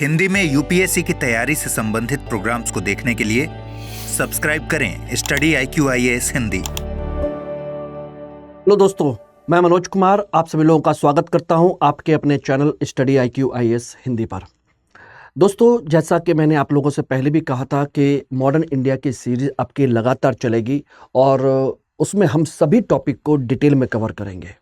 हिंदी में यूपीएससी की तैयारी से संबंधित प्रोग्राम्स को देखने के लिए सब्सक्राइब करें स्टडी IQ-IAS हिंदी। हेलो दोस्तों, मैं मनोज कुमार आप सभी लोगों का स्वागत करता हूं आपके अपने चैनल स्टडी IQ-IAS हिंदी पर। दोस्तों, जैसा कि मैंने आप लोगों से पहले भी कहा था कि मॉडर्न इंडिया की सीरीज आपकी लगातार चलेगी और उसमें हम सभी टॉपिक को डिटेल में कवर करेंगे।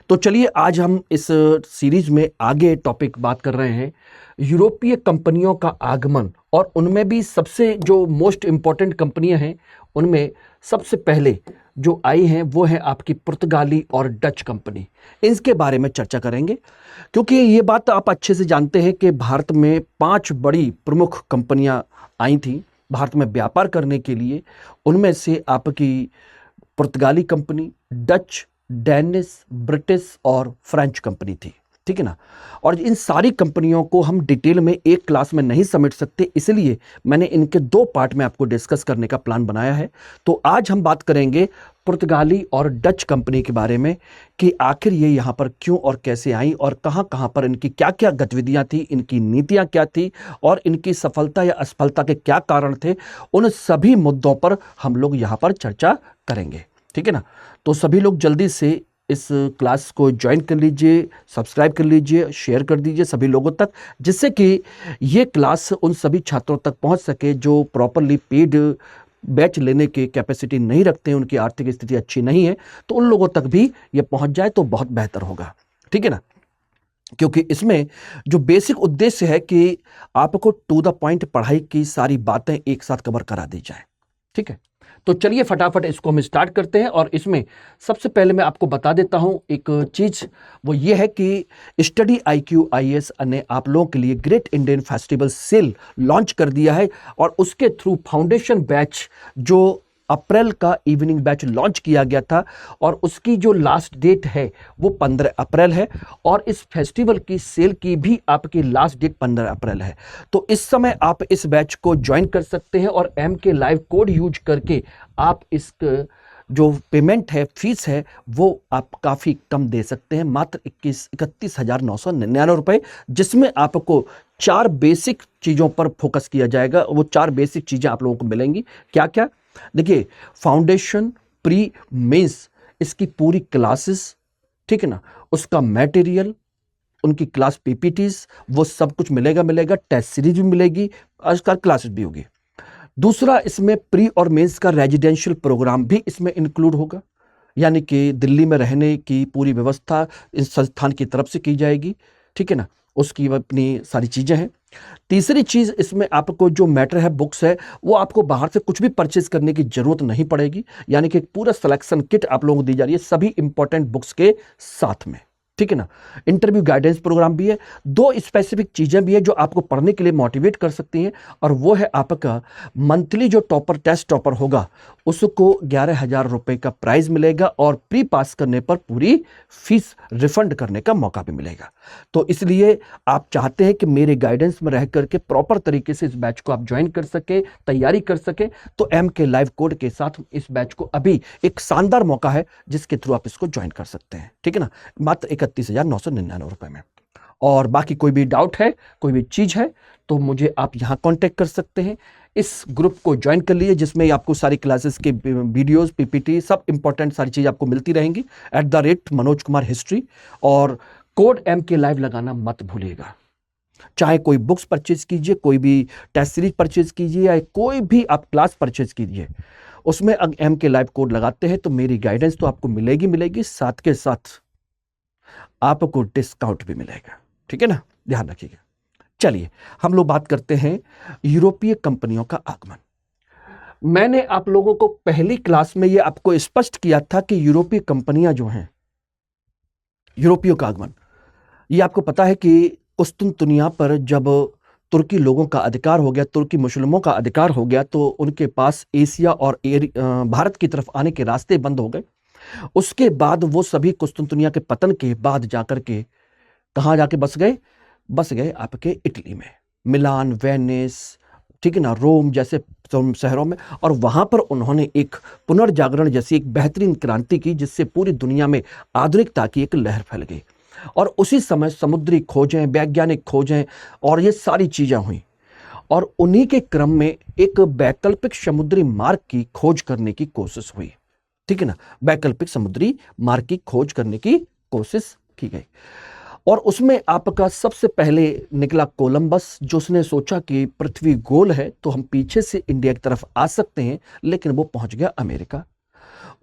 तो चलिए आज हम इस सीरीज में आगे टॉपिक बात कर रहे हैं यूरोपीय कंपनियों का आगमन, और उनमें भी सबसे जो मोस्ट इम्पॉर्टेंट कंपनियां हैं उनमें सबसे पहले जो आई हैं वो है आपकी पुर्तगाली और डच कंपनी। इनके बारे में चर्चा करेंगे क्योंकि ये बात आप अच्छे से जानते हैं कि भारत में 5 बड़ी प्रमुख कंपनियां आई थी भारत में व्यापार करने के लिए। उनमें से आपकी पुर्तगाली कंपनी, डच, डेनिश, ब्रिटिश और फ्रेंच कंपनी थी, ठीक है ना। और इन सारी कंपनियों को हम डिटेल में एक क्लास में नहीं समेट सकते, इसलिए मैंने इनके 2 पार्ट में आपको डिस्कस करने का प्लान बनाया है। तो आज हम बात करेंगे पुर्तगाली और डच कंपनी के बारे में कि आखिर ये यहाँ पर क्यों और कैसे आई और कहाँ कहाँ पर इनकी क्या क्या गतिविधियाँ थी, इनकी नीतियाँ क्या थी और इनकी सफलता या असफलता के क्या कारण थे। उन सभी मुद्दों पर हम लोग यहाँ पर चर्चा करेंगे, ठीक है ना। तो सभी लोग जल्दी से इस क्लास को ज्वाइन कर लीजिए, सब्सक्राइब कर लीजिए, शेयर कर दीजिए सभी लोगों तक, जिससे कि ये क्लास उन सभी छात्रों तक पहुंच सके जो प्रॉपरली पेड बैच लेने की कैपेसिटी नहीं रखते हैं, उनकी आर्थिक स्थिति अच्छी नहीं है, तो उन लोगों तक भी ये पहुंच जाए तो बहुत बेहतर होगा, ठीक है ना। क्योंकि इसमें जो बेसिक उद्देश्य है कि आपको टू द पॉइंट पढ़ाई की सारी बातें एक साथ कवर करा दी जाए, ठीक है। तो चलिए फटाफट इसको हम स्टार्ट करते हैं। और इसमें सबसे पहले मैं आपको बता देता हूं एक चीज, वो ये है कि स्टडी IQ-IAS ने आप लोगों के लिए Great Indian Festival Sale launch कर दिया है और उसके थ्रू फाउंडेशन बैच जो अप्रैल का इवनिंग बैच लॉन्च किया गया था और उसकी जो लास्ट डेट है वो 15 अप्रैल है और इस फेस्टिवल की सेल की भी आपकी लास्ट डेट 15 अप्रैल है। तो इस समय आप इस बैच को ज्वाइन कर सकते हैं और MK लाइव कोड यूज करके आप इस जो पेमेंट है, फीस है, वो आप काफ़ी कम दे सकते हैं, मात्र 31,999 रुपये, जिसमें आपको 4 बेसिक चीज़ों पर फोकस किया जाएगा। वो 4 बेसिक चीज़ें आप लोगों को मिलेंगी। क्या क्या? देखिए, फाउंडेशन, प्री, मेंस, इसकी पूरी क्लासेस, ठीक है ना, उसका मटेरियल, उनकी क्लास PPTs, वो सब कुछ मिलेगा। टेस्ट सीरीज भी मिलेगी, आजकल क्लासेस भी होगी। दूसरा, इसमें प्री और मेंस का रेजिडेंशियल प्रोग्राम भी इसमें इंक्लूड होगा, यानी कि दिल्ली में रहने की पूरी व्यवस्था इस संस्थान की तरफ से की जाएगी, ठीक है ना। उसकी अपनी सारी चीज़ें हैं। तीसरी चीज़, इसमें आपको जो मैटर है, बुक्स है, वो आपको बाहर से कुछ भी परचेज करने की जरूरत नहीं पड़ेगी, यानी कि एक पूरा सिलेक्शन किट आप लोगों को दी जा रही है सभी इंपॉर्टेंट बुक्स के साथ में, ठीक है ना। इंटरव्यू गाइडेंस प्रोग्राम भी है। 2 स्पेसिफिक चीज़ें भी है जो आपको पढ़ने के लिए मोटिवेट कर सकती हैं, और वो है आपका मंथली जो टेस्ट टॉपर होगा उसको 11,000 रुपये का प्राइज मिलेगा और प्री पास करने पर पूरी फीस रिफंड करने का मौका भी मिलेगा। तो इसलिए आप चाहते हैं कि मेरे गाइडेंस में रह करके प्रॉपर तरीके से इस बैच को आप ज्वाइन कर सके, तैयारी कर सके, तो MK लाइव कोड के साथ इस बैच को अभी एक शानदार मौका है जिसके थ्रू आप इसको ज्वाइन कर सकते हैं, ठीक है ना, मात्र 31,999 रुपये में। और बाकी कोई भी डाउट है, कोई भी चीज़ है, तो मुझे आप यहाँ कांटेक्ट कर सकते हैं। इस ग्रुप को ज्वाइन कर लीजिए जिसमें आपको सारी क्लासेस के वीडियोस, PPT, सब इंपॉर्टेंट सारी चीज़ आपको मिलती रहेंगी @मनोज कुमार हिस्ट्री। और कोड MK लाइव लगाना मत भूलिएगा। चाहे कोई बुक्स परचेज कीजिए, कोई भी टेस्ट सीरीज परचेज कीजिए या कोई भी आप क्लास परचेज कीजिए, उसमें अगर MK लाइव कोड लगाते हैं तो मेरी गाइडेंस तो आपको मिलेगी, साथ के साथ आपको डिस्काउंट भी मिलेगा, ठीक है ना, ध्यान रखिएगा। चलिए हम लोग बात करते हैं यूरोपीय कंपनियों का आगमन। मैंने आप लोगों को पहली क्लास में यह आपको स्पष्ट किया था कि यूरोपीय कंपनियां जो हैं, यूरोपियों का आगमन, ये आपको पता है कि कुस्तुनतुनिया पर जब तुर्की लोगों का अधिकार हो गया, तुर्की मुस्लिमों का अधिकार हो गया, तो उनके पास एशिया और भारत की तरफ आने के रास्ते बंद हो गए। उसके बाद वो सभी कुस्तुनतुनिया के पतन के बाद जाकर के कहाँ जाके बस गए आपके इटली में, मिलान, वेनिस, ठीक है ना, रोम जैसे शहरों में। और वहाँ पर उन्होंने एक पुनर्जागरण जैसी एक बेहतरीन क्रांति की जिससे पूरी दुनिया में आधुनिकता की एक लहर फैल गई। और उसी समय समुद्री खोजें, वैज्ञानिक खोजें और ये सारी चीज़ें हुई। और उन्हीं के क्रम में एक वैकल्पिक समुद्री मार्ग की खोज करने की कोशिश हुई, ठीक है ना। वैकल्पिक समुद्री मार्ग की खोज करने की कोशिश की गई और उसमें आपका सबसे पहले निकला कोलंबस, जो उसने सोचा कि पृथ्वी गोल है तो हम पीछे से इंडिया की तरफ आ सकते हैं, लेकिन वो पहुंच गया अमेरिका।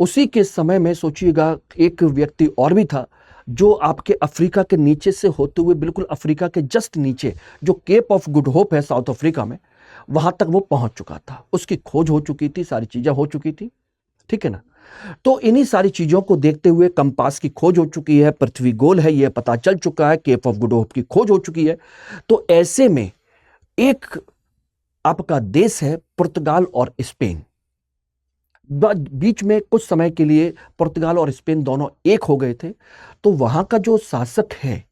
उसी के समय में सोचिएगा एक व्यक्ति और भी था जो आपके अफ्रीका के नीचे से होते हुए बिल्कुल अफ्रीका के जस्ट नीचे जो केप ऑफ गुड होप है साउथ अफ्रीका में, वहां तक वो पहुंच चुका था। उसकी खोज हो चुकी थी, सारी चीजें हो चुकी थी, ठीक है ना। तो इन्हीं सारी चीजों को देखते हुए कंपास की खोज हो चुकी है, पृथ्वी गोल है यह पता चल चुका है, केप ऑफ गुड होप की खोज हो चुकी है। तो ऐसे में एक आपका देश है पुर्तगाल और स्पेन। बीच में कुछ समय के लिए पुर्तगाल और स्पेन दोनों एक हो गए थे। तो वहां का जो शासक है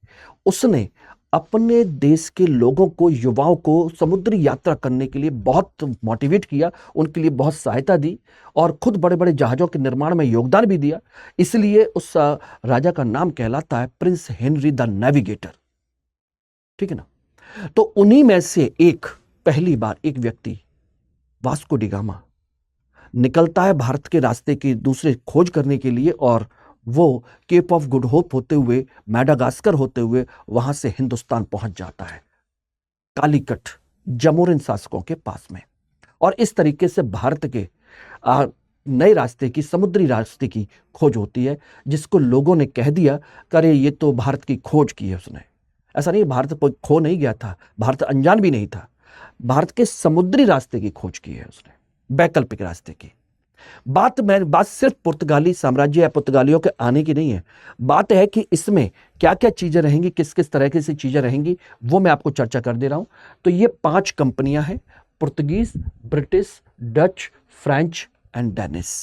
उसने अपने देश के लोगों को, युवाओं को समुद्री यात्रा करने के लिए बहुत मोटिवेट किया, उनके लिए बहुत सहायता दी और खुद बड़े बड़े जहाज़ों के निर्माण में योगदान भी दिया। इसलिए उस राजा का नाम कहलाता है प्रिंस हेनरी द नेविगेटर, ठीक है ना। तो उन्हीं में से एक पहली बार एक व्यक्ति वास्को डी गामा निकलता है भारत के रास्ते की दूसरे खोज करने के लिए और वो केप ऑफ गुड होप होते हुए, मैडागास्कर होते हुए वहां से हिंदुस्तान पहुंच जाता है, कालीकट जमोरिन शासकों के पास में। और इस तरीके से भारत के नए रास्ते की, समुद्री रास्ते की खोज होती है, जिसको लोगों ने कह दिया करे ये तो भारत की खोज की है उसने। ऐसा नहीं, भारत कोई खो नहीं गया था, भारत अनजान भी नहीं था, भारत के समुद्री रास्ते की खोज की है उसने, वैकल्पिक रास्ते की। बात सिर्फ पुर्तगाली साम्राज्य या पुर्तगालियों के आने की नहीं है, बात है कि इसमें क्या क्या चीजें रहेंगी, किस किस तरह की सी चीजें रहेंगी, वो मैं आपको चर्चा कर दे रहा हूं। तो ये 5 कंपनियां हैं, Portuguese, British, Dutch, French and Danish.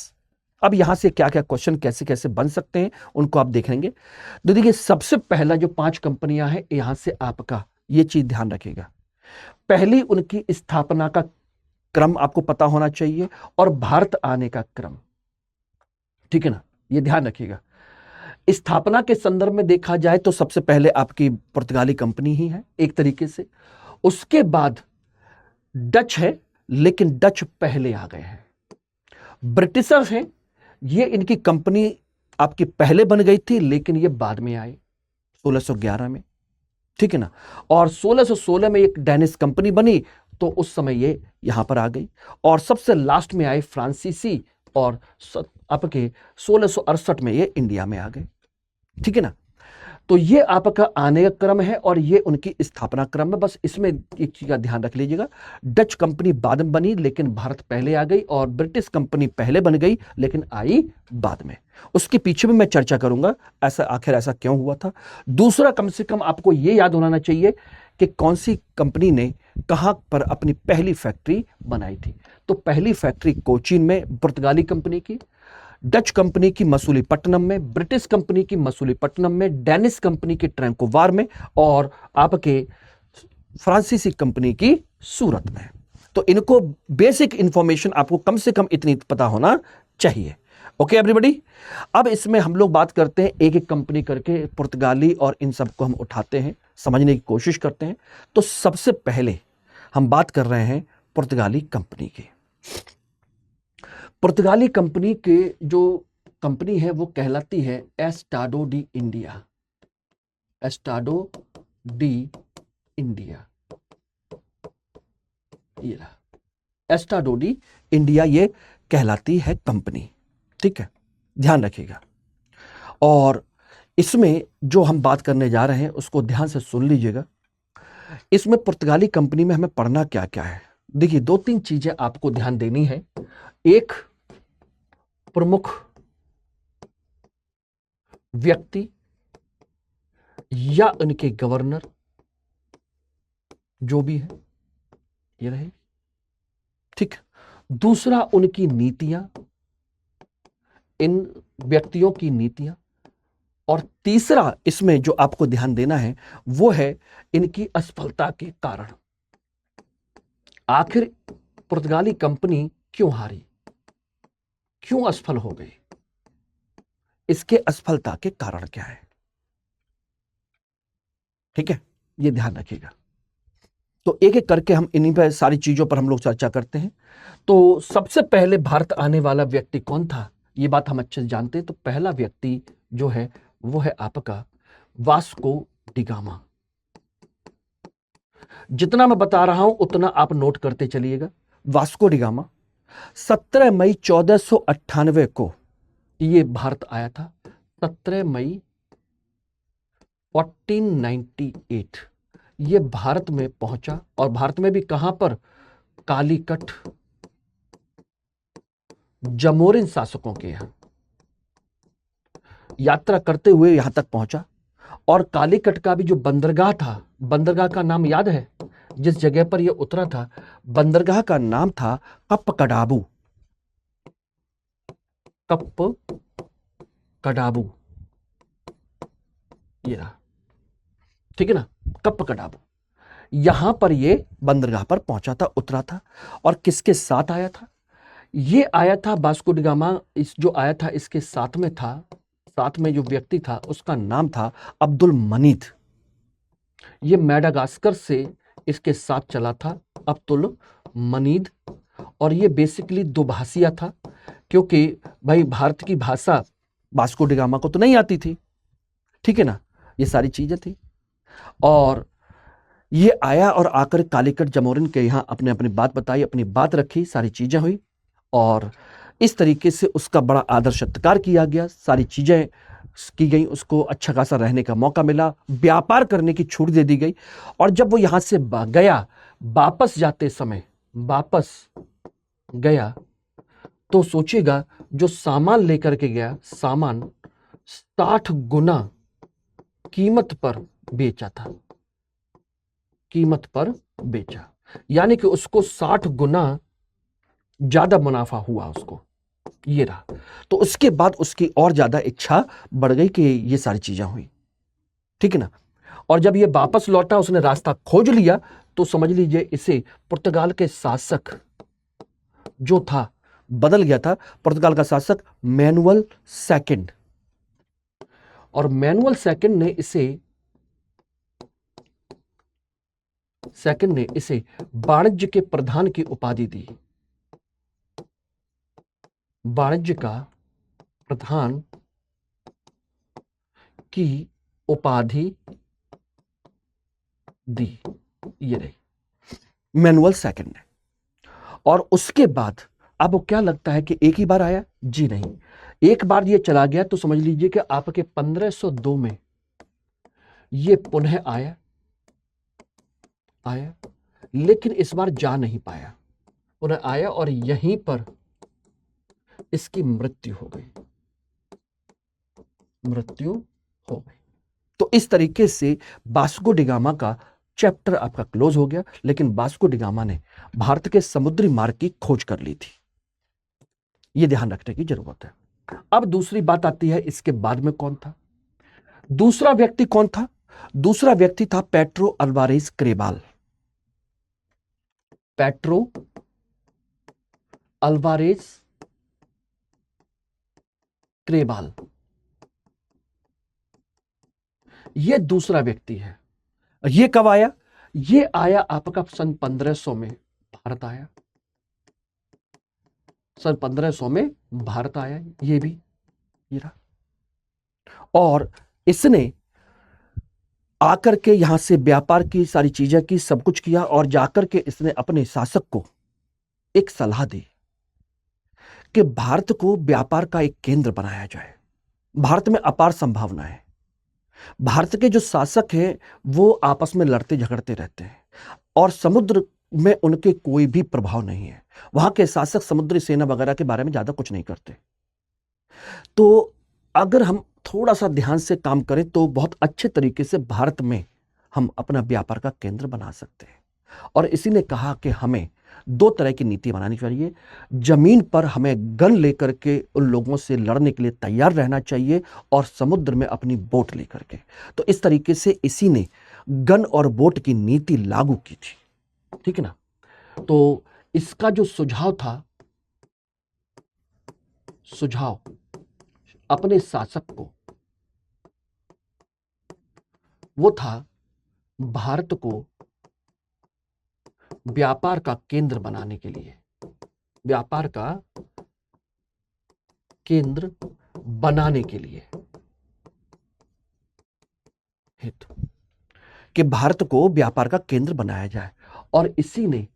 अब यहां से क्या क्या क्वेश्चन कैसे कैसे बन सकते हैं उनको आप देखेंगे। तो देखिए, सबसे पहला जो 5 कंपनियां हैं, यहां से आपका ये चीज ध्यान रखिएगा, पहली उनकी स्थापना का क्रम आपको पता होना चाहिए और भारत आने का क्रम, ठीक है ना, ये ध्यान रखिएगा। स्थापना के संदर्भ में देखा जाए तो सबसे पहले आपकी पुर्तगाली कंपनी ही है एक तरीके से, उसके बाद डच है, लेकिन डच पहले आ गए हैं। ब्रिटिशर्स हैं, ये इनकी कंपनी आपकी पहले बन गई थी, लेकिन ये बाद में आए 1611 में, ठीक है ना। और 1616 में एक डेनिश कंपनी बनी, तो उस समय ये यहां पर आ गई। और सबसे लास्ट में आए फ्रांसीसी, और आपके 1668 में ये इंडिया में आ गए, ठीक है ना। तो ये आपका आने का क्रम है और ये उनकी स्थापना क्रम है। बस इसमें एक चीज का ध्यान रख लीजिएगा, डच कंपनी बाद में बनी लेकिन भारत पहले आ गई, और ब्रिटिश कंपनी पहले बन गई लेकिन आई बाद में। उसके पीछे भी मैं चर्चा करूंगा, ऐसा आखिर ऐसा क्यों हुआ था। दूसरा, कम से कम आपको यह याद होना चाहिए कि कौन सी कंपनी ने कहां पर अपनी पहली फैक्ट्री बनाई थी। तो पहली फैक्ट्री कोचीन में पुर्तगाली कंपनी की, डच कंपनी की मसूलीपट्टनम में, ब्रिटिश कंपनी की मसूलीपट्टनम में, डेनिश कंपनी की ट्रैंकोवार में, और आपके फ्रांसीसी कंपनी की सूरत में। तो इनको बेसिक इंफॉर्मेशन आपको कम से कम इतनी पता होना चाहिए। ओके एवरीबॉडी, अब इसमें हम लोग बात करते हैं एक एक कंपनी करके, पुर्तगाली और इन सब को हम उठाते हैं, समझने की कोशिश करते हैं। तो सबसे पहले हम बात कर रहे हैं पुर्तगाली कंपनी की। पुर्तगाली कंपनी के जो कंपनी है वो कहलाती है एस्टाडो डी इंडिया, एस्टाडो डी इंडिया, ये एस्टाडो डी इंडिया ये कहलाती है कंपनी, ठीक है, ध्यान रखिएगा। और इसमें जो हम बात करने जा रहे हैं उसको ध्यान से सुन लीजिएगा। इसमें पुर्तगाली कंपनी में हमें पढ़ना क्या क्या है। देखिए, 2-3 चीजें आपको ध्यान देनी है। एक, प्रमुख व्यक्ति या उनके गवर्नर जो भी है ये रहे, ठीक। दूसरा, उनकी नीतियां, इन व्यक्तियों की नीतियां। और तीसरा इसमें जो आपको ध्यान देना है वो है इनकी असफलता के कारण। आखिर पुर्तगाली कंपनी क्यों हारी, क्यों असफल हो गई, इसके असफलता के कारण क्या है। ठीक है, ये ध्यान रखिएगा। तो एक एक करके हम इन्हीं पर सारी चीजों पर हम लोग चर्चा करते हैं। तो सबसे पहले भारत आने वाला व्यक्ति कौन था, ये बात हम अच्छे से जानते हैं। तो पहला व्यक्ति जो है वो है आपका वास्को डिगामा। जितना मैं बता रहा हूं उतना आप नोट करते चलिएगा। वास्को डिगामा 17 मई 1498 को ये भारत आया था। 17 मई 1498 ये भारत में पहुंचा, और भारत में भी कहां पर, कालीकट, जमोरिन शासकों के यहां यात्रा करते हुए यहां तक पहुंचा। और कालीकट का भी जो बंदरगाह था, बंदरगाह का नाम याद है, जिस जगह पर यह उतरा था, बंदरगाह का नाम था कप्पकडाबू। कप्पकडाबू, ये रहा, ठीक है ना, कप्पकडाबू। यहां पर ये बंदरगाह पर पहुंचा था, उतरा था। और किसके साथ आया था? ये आया था वास्को डी गामा, इस जो आया था इसके साथ में था, साथ में जो व्यक्ति था उसका नाम था अब्दुल मनीद। ये मैडागास्कर से इसके साथ चला था, अब्दुल मनीद। और ये बेसिकली दुभाषिया था, क्योंकि भाई भारत की भाषा वास्को डी गामा को तो नहीं आती थी, ठीक है ना, ये सारी चीजें थी। और ये आया और आकर कालीकट जमोरिन के यहाँ अपने अपनी बात बताई, अपनी बात रखी, सारी चीजें हुई। और इस तरीके से उसका बड़ा आदर सत्कार किया गया, सारी चीजें की गई, उसको अच्छा खासा रहने का मौका मिला, व्यापार करने की छूट दे दी गई। और जब वो यहां से गया, वापस जाते समय वापस गया, तो सोचिएगा जो सामान लेकर के गया, सामान 60 गुना कीमत पर बेचा था, कीमत पर बेचा, यानी कि उसको 60 गुना ज्यादा मुनाफा हुआ उसको, ये रहा। तो उसके बाद उसकी और ज्यादा इच्छा बढ़ गई कि ये सारी चीजें हुई, ठीक है ना। और जब ये वापस लौटा, उसने रास्ता खोज लिया, तो समझ लीजिए इसे पुर्तगाल के शासक जो था, बदल गया था। पुर्तगाल का शासक मैनुअल सेकंड, और मैनुअल सेकंड ने इसे वाणिज्य के प्रधान की उपाधि दी, वाणिज्य का प्रधान की उपाधि दी, ये रही मैनुअल सेकंड ने। और उसके बाद अब क्या लगता है कि एक ही बार आया? जी नहीं, एक बार ये चला गया तो समझ लीजिए कि आपके 1502 में ये पुनः आया, लेकिन इस बार जा नहीं पाया, पुनः आया और यहीं पर इसकी मृत्यु हो गई, तो इस तरीके से वास्को डी गामा का चैप्टर आपका क्लोज हो गया। लेकिन वास्को डी गामा ने भारत के समुद्री मार्ग की खोज कर ली थी, यह ध्यान रखने की जरूरत है। अब दूसरी बात आती है, इसके बाद में कौन था? दूसरा व्यक्ति कौन था? दूसरा व्यक्ति था पेट्रो अल्वारेज क्रेबाल। पेट्रो अल्वारेज क्रेबाल, यह दूसरा व्यक्ति है। यह कब आया? यह आया आपका सन 1500 में भारत आया, सन 1500 में भारत आया, ये भी ये रहा। और इसने आकर के यहां से व्यापार की सारी चीजें की, सब कुछ किया। और जाकर के इसने अपने शासक को एक सलाह दी कि भारत को व्यापार का एक केंद्र बनाया जाए, भारत में अपार संभावना है। भारत के जो शासक हैं वो आपस में लड़ते झगड़ते रहते हैं, और समुद्र में उनके कोई भी प्रभाव नहीं है। वहां के शासक समुद्री सेना वगैरह के बारे में ज्यादा कुछ नहीं करते। तो अगर हम थोड़ा सा ध्यान से काम करें तो बहुत अच्छे तरीके से भारत में हम अपना व्यापार का केंद्र बना सकते हैं। और इसी ने कहा कि हमें दो तरह की नीति बनानी चाहिए। जमीन पर हमें गन लेकर के उन लोगों से लड़ने के लिए तैयार रहना चाहिए, और समुद्र में अपनी बोट लेकर के। तो इस तरीके से इसी ने गन और बोट की नीति लागू की थी, ठीक है ना। तो इसका जो सुझाव था, सुझाव अपने शासक को, वो था भारत को व्यापार का केंद्र बनाने के लिए, व्यापार का केंद्र बनाने के लिए हेतु, कि भारत को व्यापार का केंद्र बनाया जाए, और इसी ने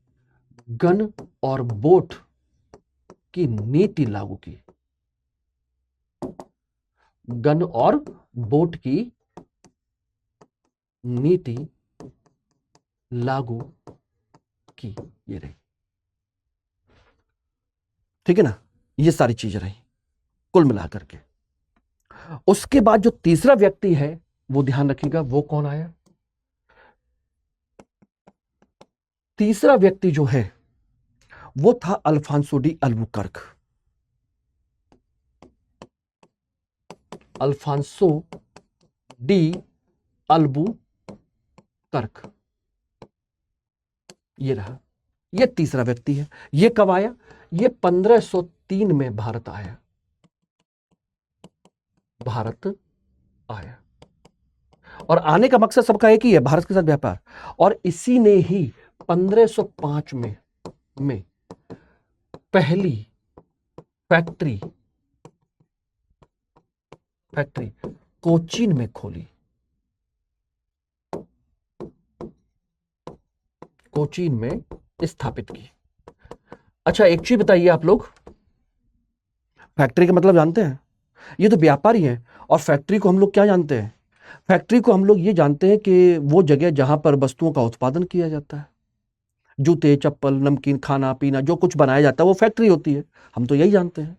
गन और वोट की नीति लागू की। गन और वोट की नीति लागू की, ये रही। ठीक है ना, ये सारी चीजें रही कुल मिलाकर के। उसके बाद जो तीसरा व्यक्ति है वो ध्यान रखिएगा, वो कौन आया? तीसरा व्यक्ति जो है वो था Afonso de Albuquerque. Afonso de Albuquerque, ये रहा, ये तीसरा व्यक्ति है। ये कब आया? ये 1503 में भारत आया, भारत आया। और आने का मकसद सबका एक ही है, भारत के साथ व्यापार। और इसी ने ही 1505 में पहली फैक्ट्री कोचीन में खोली। कोचीन में स्थापित की। अच्छा, एक चीज बताइए आप लोग, फैक्ट्री का मतलब जानते हैं? ये तो व्यापारी है। और फैक्ट्री को हम लोग क्या जानते हैं? फैक्ट्री को हम लोग ये जानते हैं कि वो जगह जहां पर वस्तुओं का उत्पादन किया जाता है। जूते, चप्पल, नमकीन, खाना पीना, जो कुछ बनाया जाता है वो फैक्ट्री होती है। हम तो यही जानते हैं।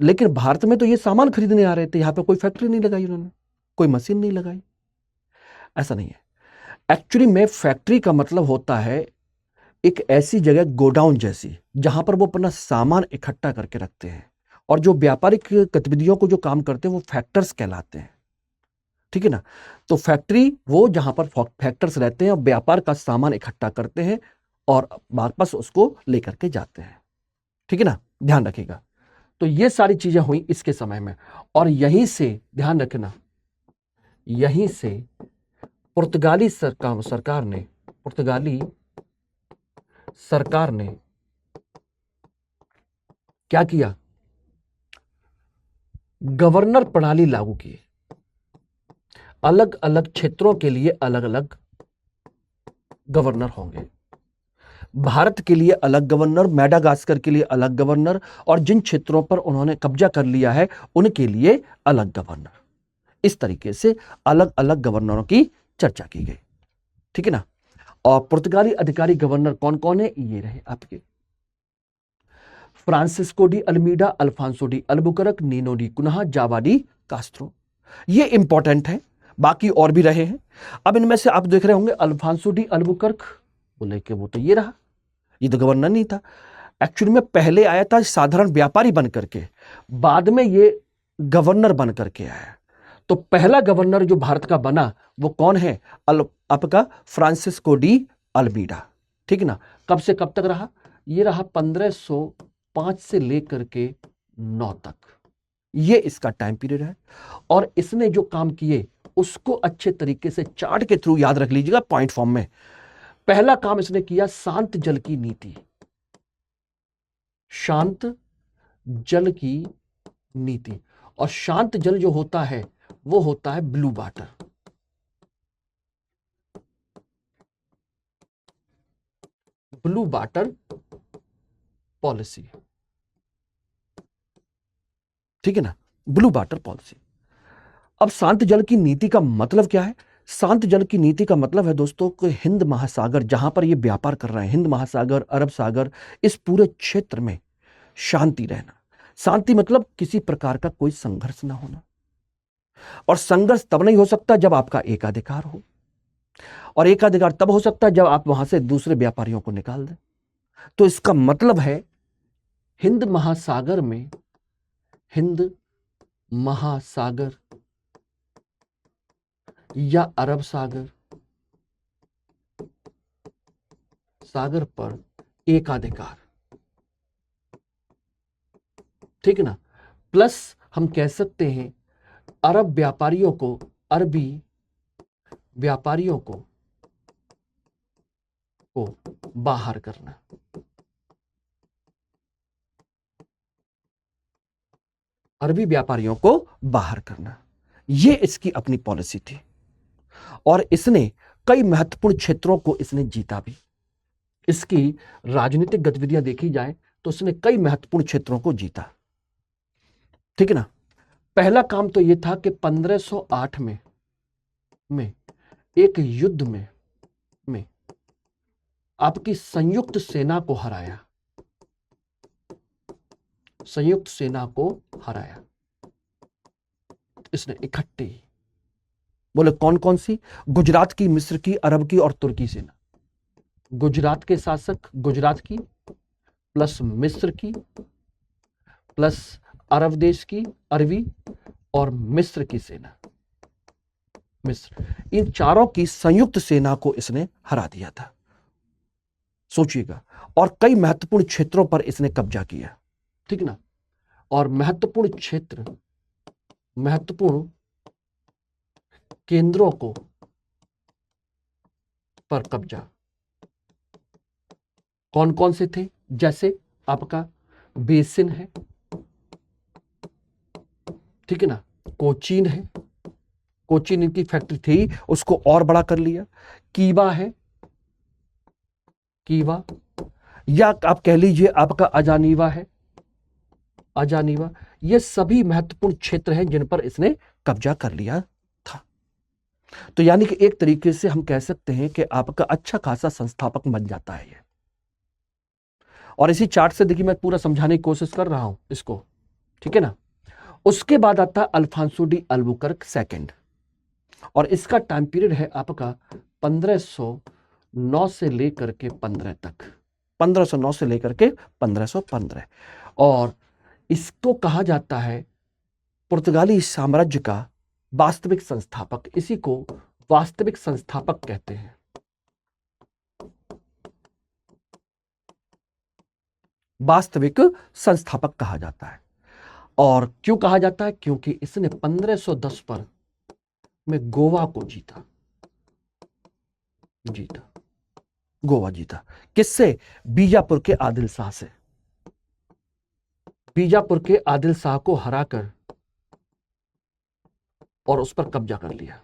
लेकिन भारत में तो ये सामान खरीदने आ रहे थे, यहां पे कोई फैक्ट्री नहीं लगाई उन्होंने, कोई मशीन नहीं लगाई। ऐसा नहीं है। एक्चुअली में फैक्ट्री का मतलब होता है एक ऐसी जगह, गोडाउन जैसी, जहां पर वो अपना सामान इकट्ठा करके रखते हैं। और जो व्यापारिक गतिविधियों को जो काम करते हैं वो फैक्टर्स कहलाते हैं। ठीक है ना? तो फैक्ट्री वो जहां पर फैक्टर्स रहते हैं और व्यापार का सामान इकट्ठा करते हैं और वापस उसको लेकर के जाते हैं। ठीक है ना, ध्यान रखिएगा। तो ये सारी चीजें हुई इसके समय में। और यहीं से ध्यान रखना, यहीं से पुर्तगाली सरकार ने क्या किया? गवर्नर प्रणाली लागू की। अलग अलग क्षेत्रों के लिए अलग अलग गवर्नर होंगे। भारत के लिए अलग गवर्नर, मेडागास्कर के लिए अलग गवर्नर, और जिन क्षेत्रों पर उन्होंने कब्जा कर लिया है उनके लिए अलग गवर्नर। इस तरीके से अलग अलग गवर्नरों की चर्चा की गई। ठीक है ना? और पुर्तगाली अधिकारी गवर्नर कौन कौन है? ये रहे आपके: Francisco de Almeida, Alfonso de Albuquerque, Nuno D Cunha, Joao de Castro. ये इंपॉर्टेंट है, बाकी और भी रहे हैं। अब इनमें से आप देख रहे होंगे अल्फांसो डी अल्बुकर्क बोले कि वो तो ये रहा, ये तो गवर्नर नहीं था। एक्चुअली में पहले आया था साधारण व्यापारी बन करके, बाद में ये गवर्नर बन करके आया। तो पहला गवर्नर जो भारत का बना वो कौन है? आपका फ्रांसिस्को डी अल्मीडा। ठीक है ना? कब से कब तक रहा? ये रहा 1505 से लेकर के 9 तक, ये इसका टाइम पीरियड है। और इसने जो काम किए उसको अच्छे तरीके से चार्ट के थ्रू याद रख लीजिएगा, पॉइंट फॉर्म में। पहला काम इसने किया, शांत जल की नीति। शांत जल की नीति। और शांत जल जो होता है वो होता है blue water. Blue water policy. ठीक है ना? Blue water policy. अब शांत जल की नीति का मतलब क्या है? शांत जल की नीति का मतलब है दोस्तों कि हिंद महासागर, जहां पर ये व्यापार कर रहे हैं, हिंद महासागर, अरब सागर, इस पूरे क्षेत्र में शांति रहना। शांति मतलब किसी प्रकार का कोई संघर्ष ना होना। और संघर्ष तब नहीं हो सकता जब आपका एकाधिकार हो, और एकाधिकार तब हो सकता है जब आप वहां से दूसरे व्यापारियों को निकाल दें। तो इसका मतलब है हिंद महासागर में, हिंद महासागर या अरब सागर पर एकाधिकार। ठीक है ना? प्लस हम कह सकते हैं अरब व्यापारियों को अरबी व्यापारियों को बाहर करना। अरबी व्यापारियों को बाहर करना, ये इसकी अपनी पॉलिसी थी। और इसने कई महत्वपूर्ण क्षेत्रों को इसने जीता भी। इसकी राजनीतिक गतिविधियां देखी जाए तो इसने कई महत्वपूर्ण क्षेत्रों को जीता, ठीक है ना। पहला काम तो यह था कि 1508 में एक युद्ध में आपकी संयुक्त सेना को हराया। संयुक्त सेना को हराया इसने इकट्ठी। बोले कौन कौन सी? गुजरात की, मिस्र की, अरब की और तुर्की सेना। गुजरात के शासक गुजरात की, प्लस मिस्र की, प्लस अरब देश की अरबी, और मिस्र की सेना। मिस्र, इन चारों की संयुक्त सेना को इसने हरा दिया था, सोचिएगा। और कई महत्वपूर्ण क्षेत्रों पर इसने कब्जा किया, ठीक ना। और महत्वपूर्ण क्षेत्र, महत्वपूर्ण केंद्रों को पर कब्जा कौन कौन से थे? जैसे आपका बेसिन है, ठीक है ना, कोचीन है, कोचीन इनकी फैक्ट्री थी, उसको और बड़ा कर लिया। कीवा है, कीवा, या आप कह लीजिए आपका अजानीवा है, अजानीवा। ये सभी महत्वपूर्ण क्षेत्र हैं जिन पर इसने कब्जा कर लिया था। तो यानी कि एक तरीके से हम कह सकते हैं कि आपका अच्छा खासा संस्थापक बन जाता है ये। और इसी चार्ट से देखिए मैं पूरा समझाने की कोशिश कर रहा हूं इसको, ठीक है ना। उसके बाद आता है अल्फांसो डी अल्बुकर्क सेकंड, और इसका टाइम पीरियड है आपका 1509 से लेकर के 15 तक, 1509 से लेकर के 1515। और इसको कहा जाता है पुर्तगाली साम्राज्य का वास्तविक संस्थापक। इसी को वास्तविक संस्थापक कहते हैं। वास्तविक संस्थापक कहा जाता है। और क्यों कहा जाता है? क्योंकि इसने 1510 पर में गोवा को जीता, गोवा जीता। किससे? बीजापुर के आदिल शाह से। बीजापुर के आदिल शाह को हराकर और उस पर कब्जा कर लिया,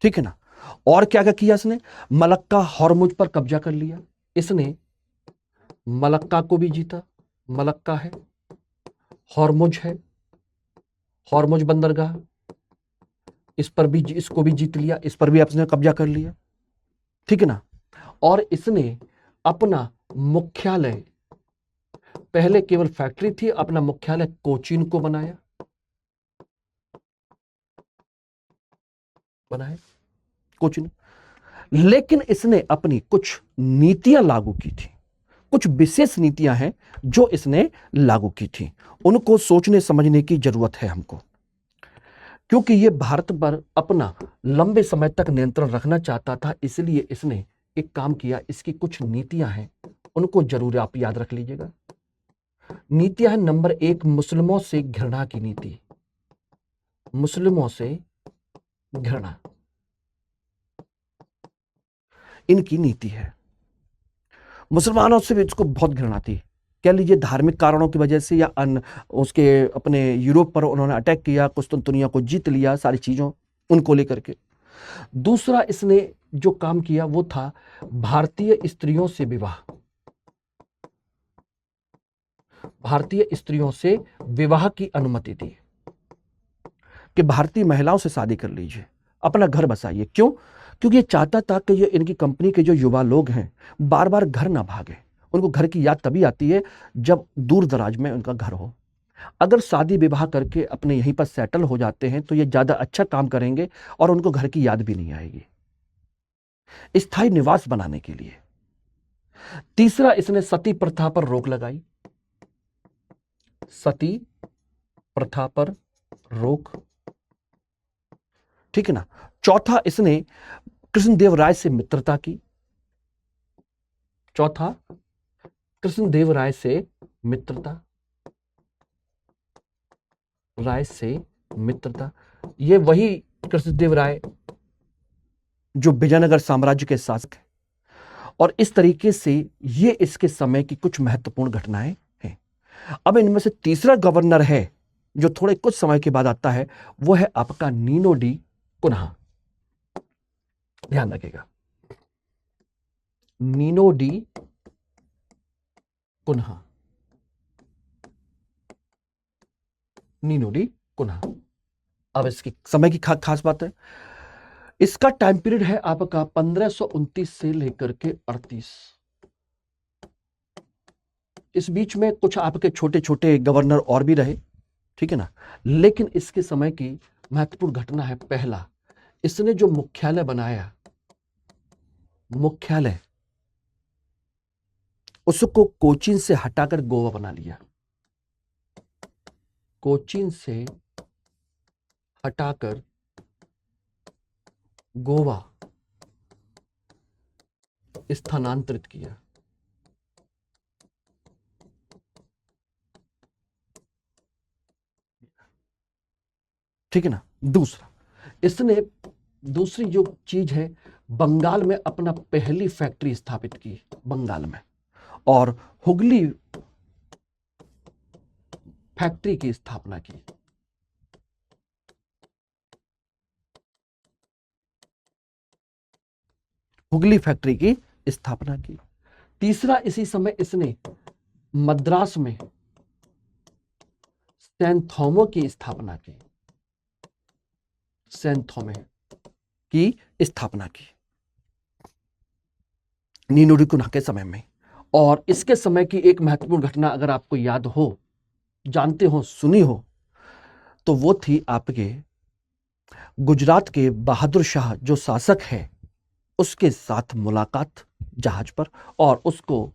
ठीक है ना। और क्या क्या किया इसने? मलक्का, हॉर्मुज पर कब्जा कर लिया इसने। मलक्का को भी जीता, मलक्का है, हॉर्मुज है, हॉर्मुज बंदरगाह, इस पर भी, इसको भी जीत लिया, इस पर भी अपने कब्जा कर लिया, ठीक है ना। और इसने अपना मुख्यालय, पहले केवल फैक्ट्री थी, अपना मुख्यालय कोचीन को बनाया कोचीन। लेकिन इसने अपनी कुछ नीतियां लागू की थी, कुछ विशेष नीतियां हैं जो इसने लागू की थी। उनको सोचने समझने की जरूरत है हमको, क्योंकि ये भारत पर अपना लंबे समय तक नियंत्रण रखना चाहता था। इसलिए इसने एक काम किया, इसकी कुछ नीतियां हैं, उनको जरूर आप याद रख लीजिएगा। नीतियां है, नंबर 1, मुस्लिमों से घृणा की नीति। मुस्लिमों से घृणा इनकी नीति है। मुसलमानों से भी इसको बहुत घृणा थी, कह लीजिए धार्मिक कारणों की वजह से, या उसके अपने यूरोप पर उन्होंने अटैक किया, कुस्तुनतुनिया को जीत लिया, सारी चीजों उनको लेकर के। दूसरा इसने जो काम किया वो था भारतीय स्त्रियों से विवाह। भारतीय स्त्रियों से विवाह की अनुमति दी कि भारतीय महिलाओं से शादी कर लीजिए, अपना घर बसाइए। क्यों? क्योंकि ये चाहता था कि ये इनकी कंपनी के जो युवा लोग हैं बार बार घर ना भागे। उनको घर की याद तभी आती है जब दूर दराज में उनका घर हो। अगर शादी विवाह करके अपने यहीं पर सेटल हो जाते हैं तो ये ज्यादा अच्छा काम करेंगे और उनको घर की याद भी नहीं आएगी, स्थायी निवास बनाने के लिए। तीसरा, इसने सती प्रथा पर रोक लगाई। सती प्रथा पर रोक, ठीक है ना। चौथा, इसने कृष्णदेव राय से मित्रता की। चौथा, कृष्णदेव राय से मित्रता, राय से मित्रता। ये वही कृष्णदेवराय जो विजयनगर साम्राज्य के शासक है, और इस तरीके से ये इसके समय की कुछ महत्वपूर्ण घटनाएं हैं। अब इनमें से तीसरा गवर्नर है जो थोड़े कुछ समय के बाद आता है, वो है आपका नीनो डी कुन्हा। ध्यान रखिएगा, Nuno D Cunha, Nuno D Cunha. अब इसकी समय की खास बात है, इसका टाइम पीरियड है आपका 1529 से लेकर के 38। इस बीच में कुछ आपके छोटे छोटे गवर्नर और भी रहे, ठीक है ना। लेकिन इसके समय की महत्वपूर्ण घटना है, पहला, इसने जो मुख्यालय बनाया, मुख्यालय उसको कोचीन से हटाकर गोवा बना लिया। कोचीन से हटाकर गोवा स्थानांतरित किया। ठीक है ना। दूसरा, इसने दूसरी जो चीज है, बंगाल में अपना पहली फैक्ट्री स्थापित की, बंगाल में, और हुगली फैक्ट्री की स्थापना की। हुगली फैक्ट्री की स्थापना की। तीसरा, इसी समय इसने मद्रास में सेंट थॉमस की स्थापना की, सेंट थॉमस की स्थापना की नीनो डी कुन्हा के समय में। और इसके समय की एक महत्वपूर्ण घटना अगर आपको याद हो, जानते हो, सुनी हो, तो वो थी आपके गुजरात के बहादुर शाह जो शासक है, उसके साथ मुलाकात जहाज पर, और उसको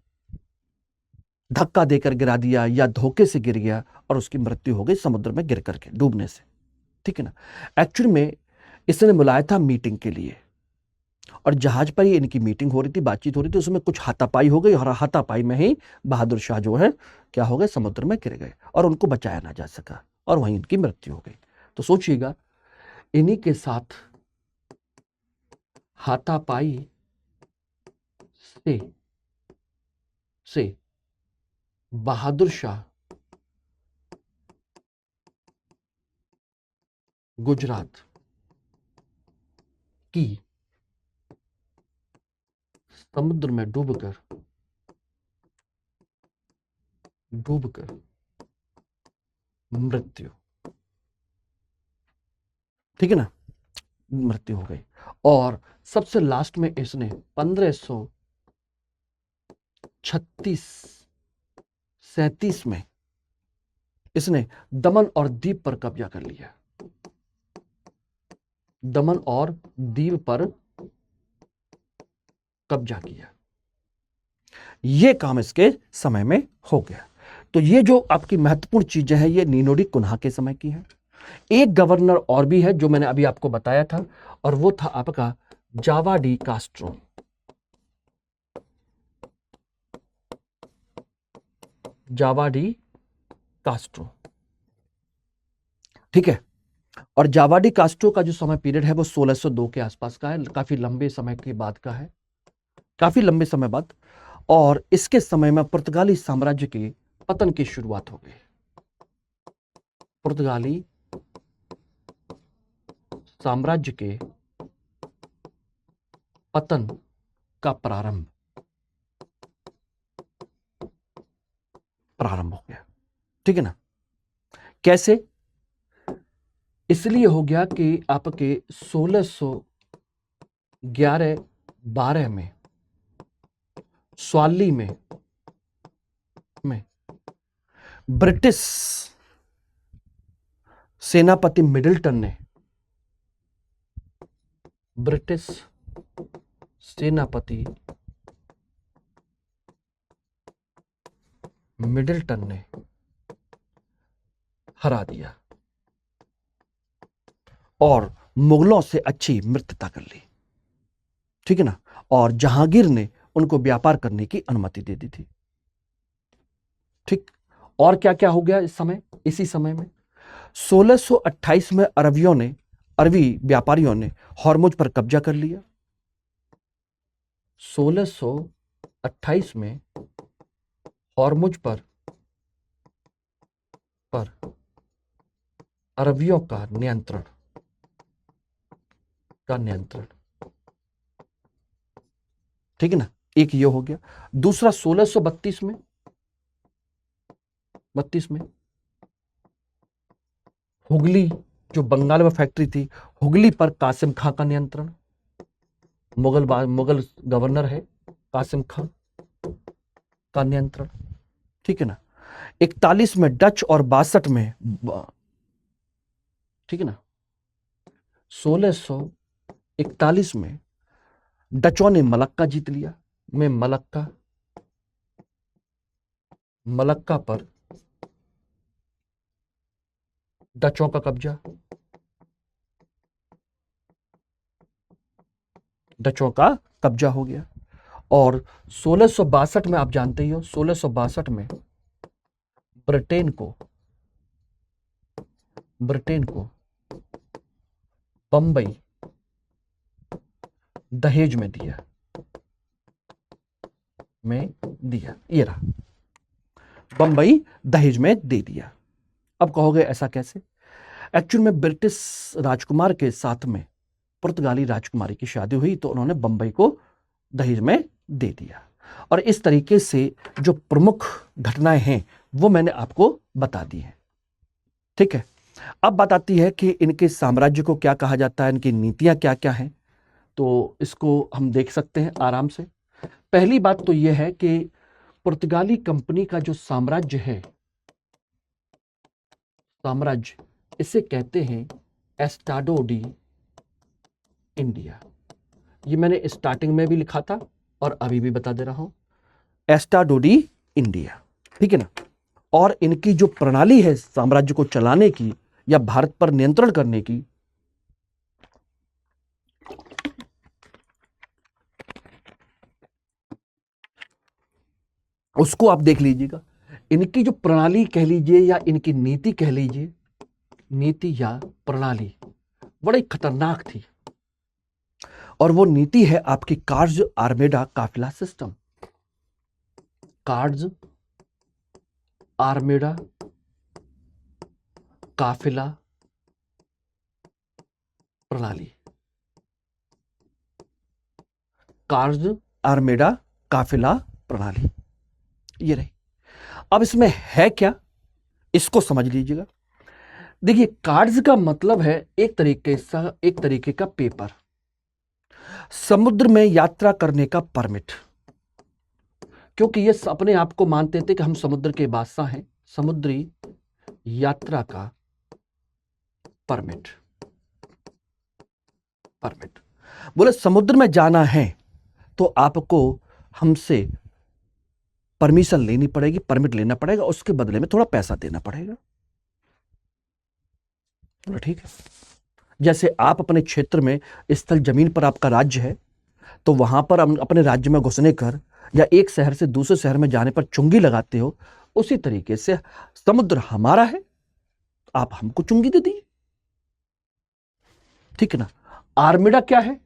धक्का देकर गिरा दिया या धोखे से गिर गया और उसकी मृत्यु हो गई समुद्र में गिर करके, डूबने से। ठीक है ना। एक्चुअली में इसने बुलाया था मीटिंग के लिए, और जहाज पर ही इनकी मीटिंग हो रही थी, बातचीत हो रही थी, उसमें कुछ हाथापाई हो गई, और हाथापाई में ही बहादुर शाह जो है क्या हो गए, समुद्र में गिर गए और उनको बचाया ना जा सका, और वहीं इनकी मृत्यु हो गई। तो सोचिएगा, इन्हीं के साथ हाथापाई से बहादुर शाह गुजरात की समुद्र में डूबकर मृत्यु, ठीक है ना, मृत्यु हो गई। और सबसे लास्ट में इसने 1537 में इसने दमन और दीव पर कब्जा कर लिया, दमन और दीव पर कब्जा किया। यह काम इसके समय में हो गया। तो ये जो आपकी महत्वपूर्ण चीजें हैं, ये नीनो डी कुन्हा के समय की है। एक गवर्नर और भी है जो मैंने अभी आपको बताया था, और वो था आपका जावा डी कास्ट्रो। जावा डी कास्ट्रो, ठीक है। और जावा डी कास्ट्रो का जो समय पीरियड है वो 1602 के आसपास का है, काफी लंबे समय के बाद का है, काफी लंबे समय बाद। और इसके समय में पुर्तगाली साम्राज्य के पतन की शुरुआत हो गई, पुर्तगाली साम्राज्य के पतन का प्रारंभ हो गया, ठीक है ना। कैसे? इसलिए हो गया कि आपके 1611-12 में स्वाली में ब्रिटिश सेनापति मिडल्टन ने, ब्रिटिश सेनापति मिडल्टन ने हरा दिया और मुगलों से अच्छी मित्रता कर ली, ठीक है ना। और जहांगीर ने उनको व्यापार करने की अनुमति दे दी थी, ठीक। और क्या क्या हो गया इस समय, इसी समय में 1628 में अरबी व्यापारियों ने हॉर्मुज पर कब्जा कर लिया। 1628 में हॉर्मुज पर अरबियों का नियंत्रण ठीक है ना, एक ये हो गया। दूसरा 1632 में हुगली, जो बंगाल में फैक्ट्री थी, हुगली पर कासिम खां का नियंत्रण। मुगल गवर्नर है कासिम खां का नियंत्रण, ठीक है ना। 41 में डच और 62 में, ठीक है ना, 1641 में डचों ने मलक्का जीत लिया। में मलक्का पर डचों का कब्जा, हो गया। और 1662 में आप जानते ही हो, 1662 में ब्रिटेन को बंबई दहेज में दिया। ये रहा, बंबई दहेज में दे दिया। अब कहोगे ऐसा कैसे? एक्चुअल में ब्रिटिश राजकुमार के साथ में पुर्तगाली राजकुमारी की शादी हुई, तो उन्होंने बंबई को दहेज में दे दिया। और इस तरीके से जो प्रमुख घटनाएं हैं वो मैंने आपको बता दी हैं, ठीक है। अब बात आती है कि इनके साम्राज्य को क्या कहा जाता है, इनकी नीतियां क्या क्या हैं। तो इसको हम देख सकते हैं आराम से। पहली बात तो यह है कि पुर्तगाली कंपनी का जो साम्राज्य, इसे कहते हैं एस्टाडो डी इंडिया। ये मैंने स्टार्टिंग में भी लिखा था और अभी भी बता दे रहा हूं, एस्टाडो डी इंडिया, ठीक है ना। और इनकी जो प्रणाली है साम्राज्य को चलाने की या भारत पर नियंत्रण करने की, उसको आप देख लीजिएगा। इनकी जो प्रणाली कह लीजिए या इनकी नीति कह लीजिए, नीति या प्रणाली बड़ी खतरनाक थी। और वो नीति है आपकी कार्ज आर्मेडा काफिला सिस्टम। कार्ज आर्मेडा काफिला प्रणाली, कार्ज आर्मेडा काफिला प्रणाली, ये रही। अब इसमें है क्या, इसको समझ लीजिएगा। देखिए, कार्ड्स का मतलब है एक तरीके का पेपर, समुद्र में यात्रा करने का परमिट। क्योंकि ये अपने आप को मानते थे कि हम समुद्र के बादशाह हैं, समुद्री यात्रा का परमिट। बोले समुद्र में जाना है तो आपको हमसे परमिशन लेनी पड़ेगी, परमिट लेना पड़ेगा, उसके बदले में थोड़ा पैसा देना पड़ेगा। ठीक है। जैसे आप अपने क्षेत्र में स्थल जमीन पर आपका राज्य है, तो वहां पर अपने राज्य में घुसने कर या एक शहर से दूसरे शहर में जाने पर चुंगी लगाते हो, उसी तरीके से समुद्र हमारा है, आप हमको चुंगी दे दिए, ठीक है ना। आर्मेडा क्या है?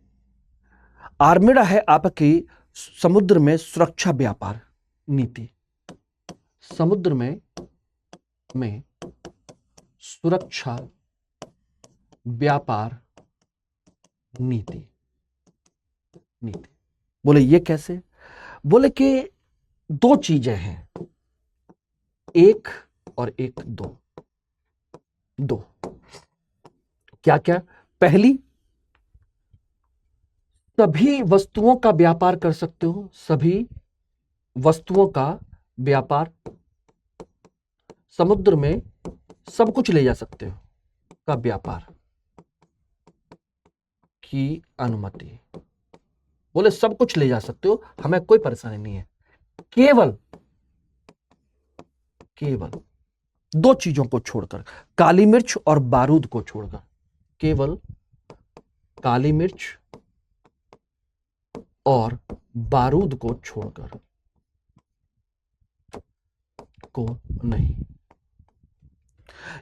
आर्मेडा है आपकी समुद्र में सुरक्षा व्यापार नीति। समुद्र में सुरक्षा व्यापार नीति। बोले ये कैसे? बोले कि दो चीजें हैं, एक और एक, दो क्या क्या? पहली, सभी वस्तुओं का व्यापार कर सकते हो, सभी वस्तुओं का व्यापार, समुद्र में सब कुछ ले जा सकते हो का व्यापार की अनुमति। बोले सब कुछ ले जा सकते हो, हमें कोई परेशानी नहीं है, केवल दो चीजों को छोड़कर, काली मिर्च और बारूद को छोड़कर, केवल काली मिर्च और बारूद को छोड़कर को नहीं।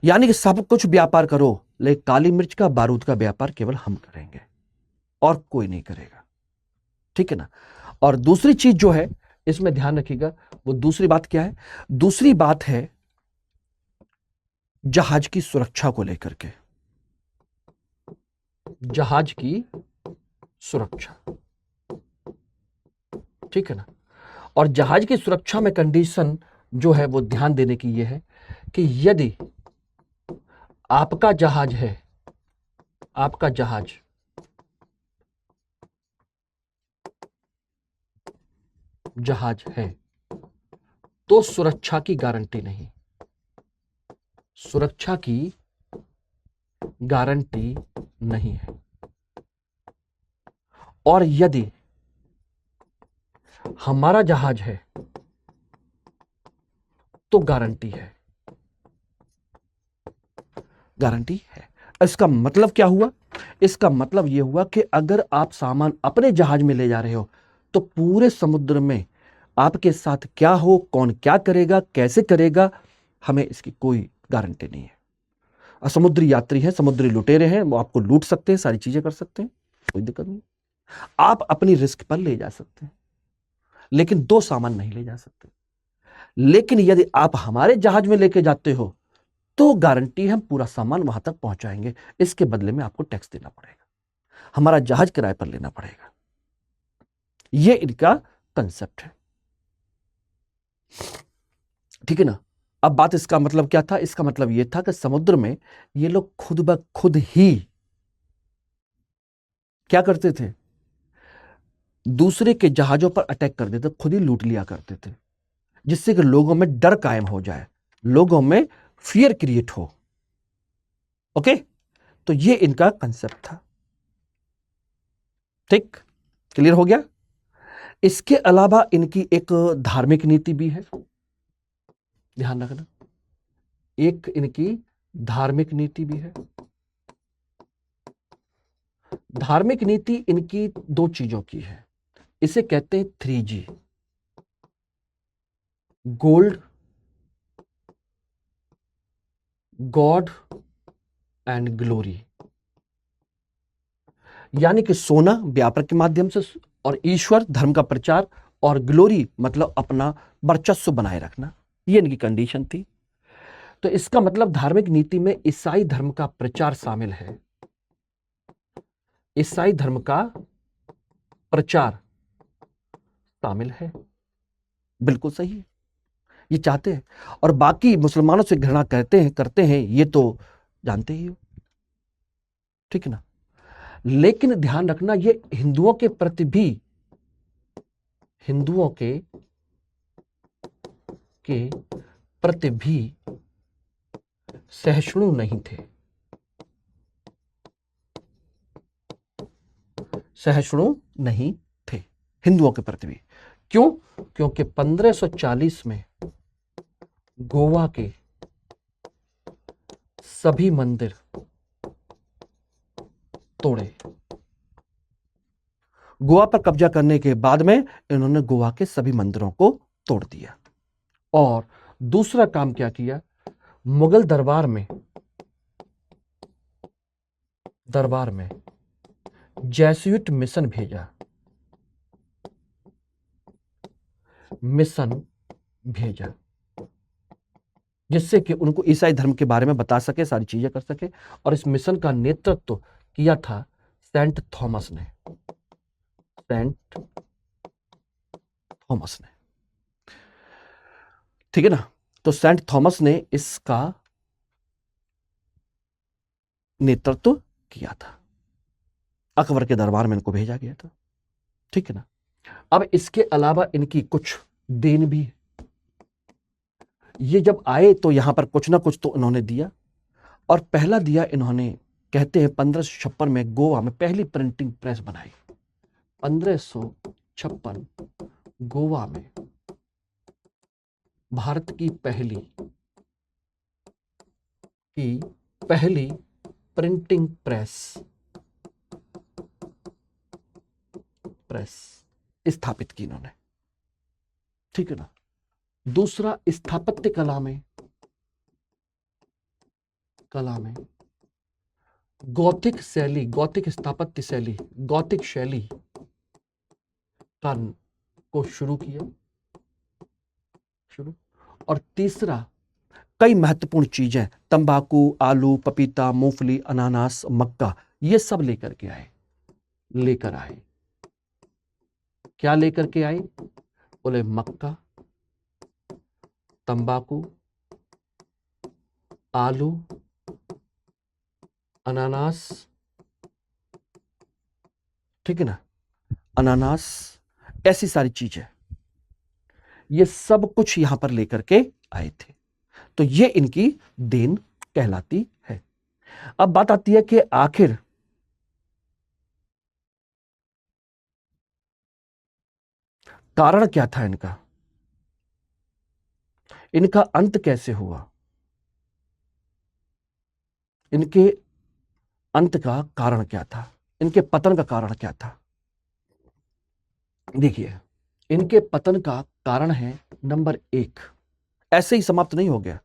यानी कि सब कुछ व्यापार करो, लेकिन काली मिर्च का, बारूद का व्यापार केवल हम करेंगे और कोई नहीं करेगा। ठीक है ना। और दूसरी चीज जो है इसमें ध्यान रखिएगा, वो दूसरी बात क्या है? दूसरी बात है जहाज की सुरक्षा को लेकर के। जहाज की सुरक्षा, ठीक है ना। और जहाज की सुरक्षा में कंडीशन जो है वो ध्यान देने की ये है कि यदि आपका जहाज है, आपका जहाज है, तो सुरक्षा की गारंटी नहीं, सुरक्षा की गारंटी नहीं है। और यदि हमारा जहाज है तो गारंटी है, गारंटी है। इसका मतलब क्या हुआ? इसका मतलब यह हुआ कि अगर आप सामान अपने जहाज में ले जा रहे हो तो पूरे समुद्र में आपके साथ क्या हो, कौन क्या करेगा, कैसे करेगा, हमें इसकी कोई गारंटी नहीं है। समुद्री यात्री हैं, समुद्री लुटेरे हैं, वो आपको लूट सकते हैं, सारी चीजें कर सकते हैं, कोई दिक्कत नहीं। आप अपनी रिस्क पर ले जा सकते हैं, लेकिन दो सामान नहीं ले जा सकते। लेकिन यदि आप हमारे जहाज में लेके जाते हो तो गारंटी हम पूरा सामान वहां तक पहुंचाएंगे, इसके बदले में आपको टैक्स देना पड़ेगा, हमारा जहाज किराए पर लेना पड़ेगा। यह इनका कंसेप्ट है, ठीक है ना। अब बात, इसका मतलब क्या था? इसका मतलब यह था कि समुद्र में ये लोग खुद ब खुद ही क्या करते थे? दूसरे के जहाजों पर अटैक कर देते, खुद ही लूट लिया करते थे, जिससे कि लोगों में डर कायम हो जाए, लोगों में फियर क्रिएट हो। ओके, तो ये इनका कंसेप्ट था। ठीक, क्लियर हो गया। इसके अलावा इनकी एक धार्मिक नीति भी है, ध्यान रखना। एक इनकी धार्मिक नीति भी है। धार्मिक नीति इनकी दो चीजों की है, इसे कहते हैं 3G, gold, God and glory. यानी कि सोना व्यापार के माध्यम से, और ईश्वर धर्म का प्रचार, और ग्लोरी मतलब अपना वर्चस्व बनाए रखना, ये इनकी कंडीशन थी। तो इसका मतलब धार्मिक नीति में ईसाई धर्म का प्रचार शामिल है, ईसाई धर्म का प्रचार शामिल है, बिल्कुल सही है, ये चाहते हैं। और बाकी मुसलमानों से घृणा करते हैं, ये तो जानते ही हो, ठीक है ना। लेकिन ध्यान रखना, ये हिंदुओं के प्रति भी, हिंदुओं के प्रति भी सहिष्णु नहीं थे, सहिष्णु नहीं थे हिंदुओं के प्रति भी। क्यों? क्योंकि 1540 में गोवा के सभी मंदिर तोड़े। गोवा पर कब्जा करने के बाद में इन्होंने गोवा के सभी मंदिरों को तोड़ दिया। और दूसरा काम क्या किया? मुगल दरबार में जेसुइट मिशन भेजा, जिससे कि उनको ईसाई धर्म के बारे में बता सके, सारी चीजें कर सके। और इस मिशन का नेतृत्व किया था सेंट थॉमस ने, ठीक है ना। तो सेंट थॉमस ने इसका नेतृत्व किया था, अकबर के दरबार में इनको भेजा गया था, ठीक है ना। अब इसके अलावा इनकी कुछ देन भी है। ये जब आए तो यहां पर कुछ ना कुछ तो इन्होंने दिया, और पहला दिया इन्होंने, कहते हैं 1556 में गोवा में पहली प्रिंटिंग प्रेस बनाई। 1556 गोवा में भारत की पहली प्रिंटिंग प्रेस स्थापित की इन्होंने, ठीक है ना। दूसरा, स्थापत्य कला में कला में गौथिक शैली, गौथिक स्थापत्य शैली, गौथिक शैली का को शुरू किया, शुरू। और तीसरा, कई महत्वपूर्ण चीजें, तंबाकू, आलू, पपीता, मूंगफली, अनानास, मक्का, ये सब लेकर के आए, लेकर आए। क्या लेकर के आए? बोले मक्का, तंबाकू, आलू, अनानास, ठीक है ना, अनानास, ऐसी सारी चीजें, ये सब कुछ यहां पर लेकर के आए थे। तो ये इनकी देन कहलाती है। अब बात आती है कि आखिर कारण क्या था इनका, इनका अंत कैसे हुआ, इनके अंत का कारण क्या था, इनके पतन का कारण क्या था। देखिए, इनके पतन का कारण है नंबर 1, ऐसे ही समाप्त नहीं हो गया,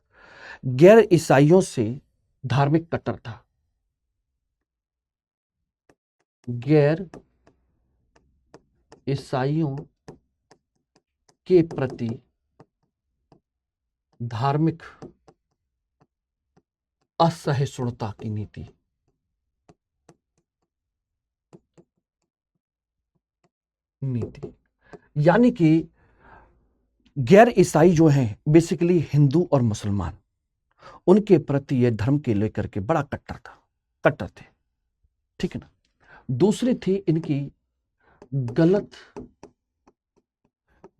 गैर ईसाइयों से धार्मिक कट्टरता, गैर ईसाइयों के प्रति धार्मिक असहिष्णुता की नीति, यानी कि गैर ईसाई जो हैं, बेसिकली हिंदू और मुसलमान, उनके प्रति ये धर्म के लेकर के बड़ा कट्टर थे, ठीक है ना। दूसरी थी इनकी गलत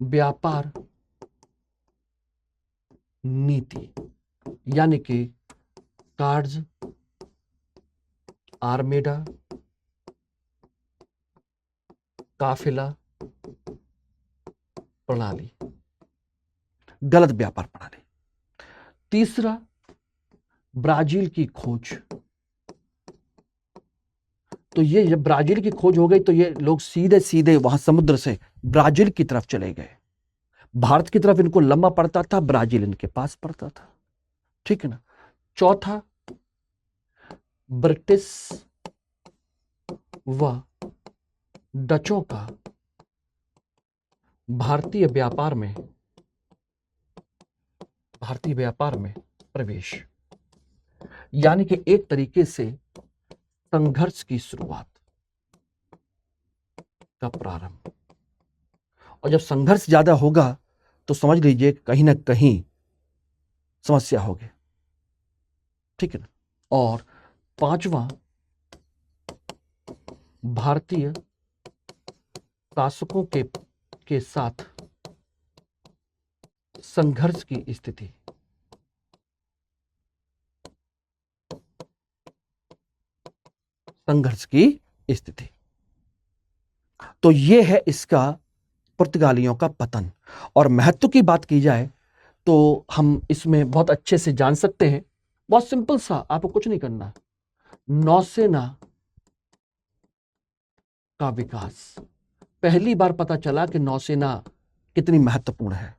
व्यापार नीति, यानी कि कार्ड्स, आर्मेडा, काफिला प्रणाली, गलत व्यापार प्रणाली। तीसरा, ब्राजील की खोज। तो ये जब ब्राजील की खोज हो गई तो ये लोग सीधे सीधे वहां समुद्र से ब्राजील की तरफ चले गए। भारत की तरफ इनको लंबा पड़ता था, ब्राजील इनके पास पड़ता था, ठीक है ना। चौथा, ब्रिटिश व डचों का भारतीय व्यापार में प्रवेश, यानी कि एक तरीके से संघर्ष की शुरुआत का प्रारंभ। और जब संघर्ष ज्यादा होगा तो समझ लीजिए कहीं ना कहीं समस्या होगी, ठीक है ना। और पांचवा, भारतीय शासकों के साथ संघर्ष की स्थिति, तो ये है इसका पुर्तगालियों का पतन। और महत्व की बात की जाए तो हम इसमें बहुत अच्छे से जान सकते हैं, बहुत सिंपल सा, आपको कुछ नहीं करना। नौसेना का विकास, पहली बार पता चला कि नौसेना कितनी महत्वपूर्ण है,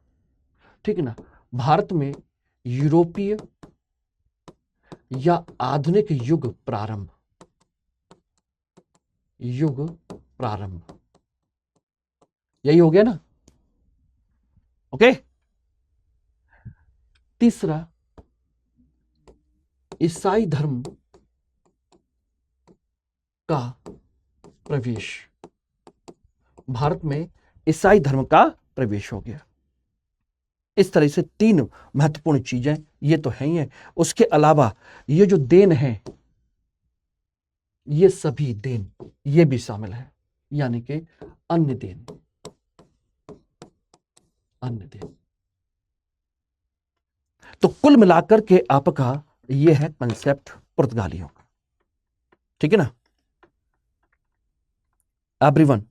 ठीक है ना। भारत में यूरोपीय या आधुनिक युग प्रारंभ, यही हो गया ना, ओके। तीसरा, ईसाई धर्म का प्रवेश, भारत में ईसाई धर्म का प्रवेश हो गया। इस तरह से 3 महत्वपूर्ण चीजें ये तो हैं ही है। उसके अलावा ये जो देन है, ये सभी देन ये भी शामिल है, यानी कि अन्य देन। तो कुल मिलाकर के आपका ये है कंसेप्ट पुर्तगालियों का, ठीक है ना एवरीवन।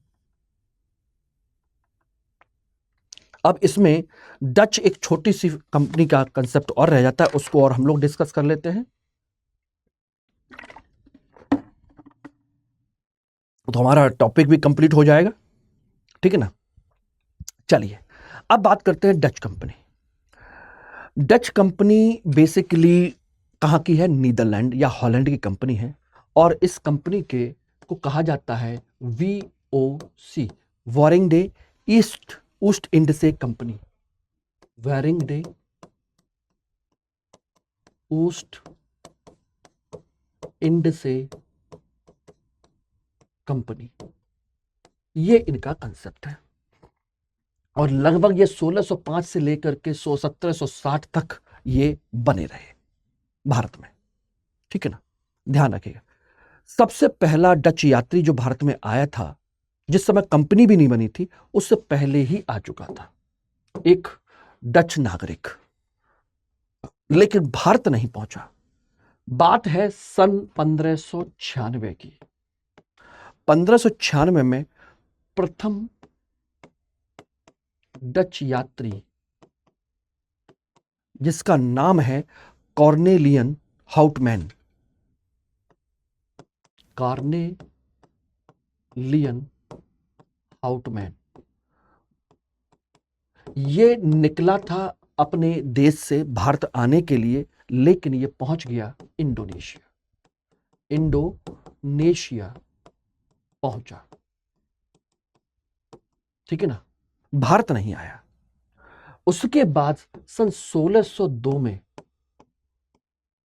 अब इसमें डच एक छोटी सी कंपनी का कंसेप्ट और रह जाता है, उसको और हम लोग डिस्कस कर लेते हैं। तो हमारा टॉपिक भी कंप्लीट हो जाएगा, ठीक है ना। चलिए अब बात करते हैं Dutch company. Dutch company basically कहाँ की है? नीदरलैंड या हॉलैंड की कंपनी है और इस कंपनी के को कहा जाता है VOC, वारिंगडे ईस्ट ऊस्ट इंडसे कंपनी, वारिंगडे ऊस्ट इंडसे कंपनी। ये इनका कंसेप्ट है और लगभग ये 1605 से लेकर के 1760 तक ये बने रहे भारत में। ठीक है ना, ध्यान रखिएगा। सबसे पहला डच यात्री जो भारत में आया था, जिस समय कंपनी भी नहीं बनी थी, उससे पहले ही आ चुका था, एक डच नागरिक, लेकिन भारत नहीं पहुंचा। बात है सन 1596 की। 1596 में प्रथम डच यात्री जिसका नाम है कॉर्नेलियन हाउटमैन, कॉर्नेलियन हाउटमैन, ये निकला था अपने देश से भारत आने के लिए, लेकिन ये पहुंच गया इंडोनेशिया। इंडोनेशिया पहुंचा, ठीक है ना, भारत नहीं आया। उसके बाद सन 1602 में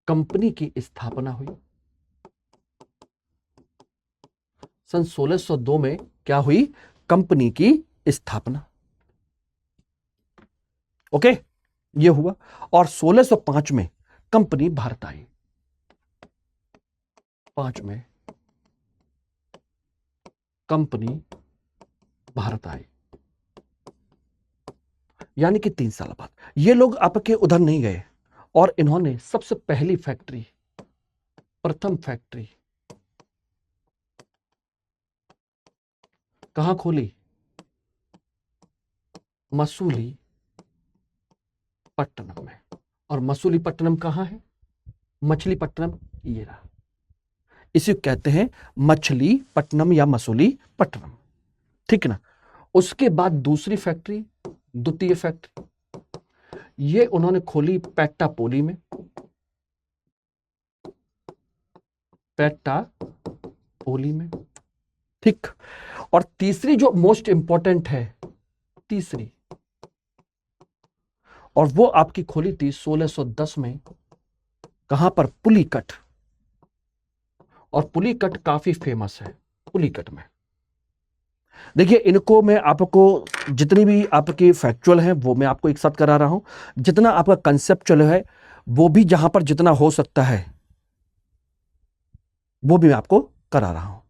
कंपनी की स्थापना हुई। सन 1602 में क्या हुई? कंपनी की स्थापना। ओके, ये हुआ और 1605 में कंपनी भारत आई। 5 में कंपनी भारत आई, यानी कि 3 साल बाद। ये लोग आपके उधर नहीं गए और इन्होंने सबसे पहली फैक्ट्री, प्रथम फैक्ट्री कहां खोली? मसूलीपट्टनम में। और मसूलीपट्टनम कहां है? मछलीपट्टनम, ये रहा। इसे कहते हैं मछलीपट्टनम या मसूलीपट्टनम, ठीक है ना। उसके बाद दूसरी फैक्ट्री, द्वितीय फैक्ट्री, ये उन्होंने खोली पेट्टापोली में। पेट्टापोली में, ठीक। और तीसरी जो मोस्ट इंपॉर्टेंट है, तीसरी, और वो आपकी खोली थी 1610 में। कहां पर? पुलिकट। और पुलिकट काफी फेमस है। पुलिकट में देखिए, इनको मैं आपको जितनी भी आपकी फैक्चुअल है वो मैं आपको एक साथ करा रहा हूं, जितना आपका कंसेप्चुअल है वो भी जहां पर जितना हो सकता है वो भी मैं आपको करा रहा हूं।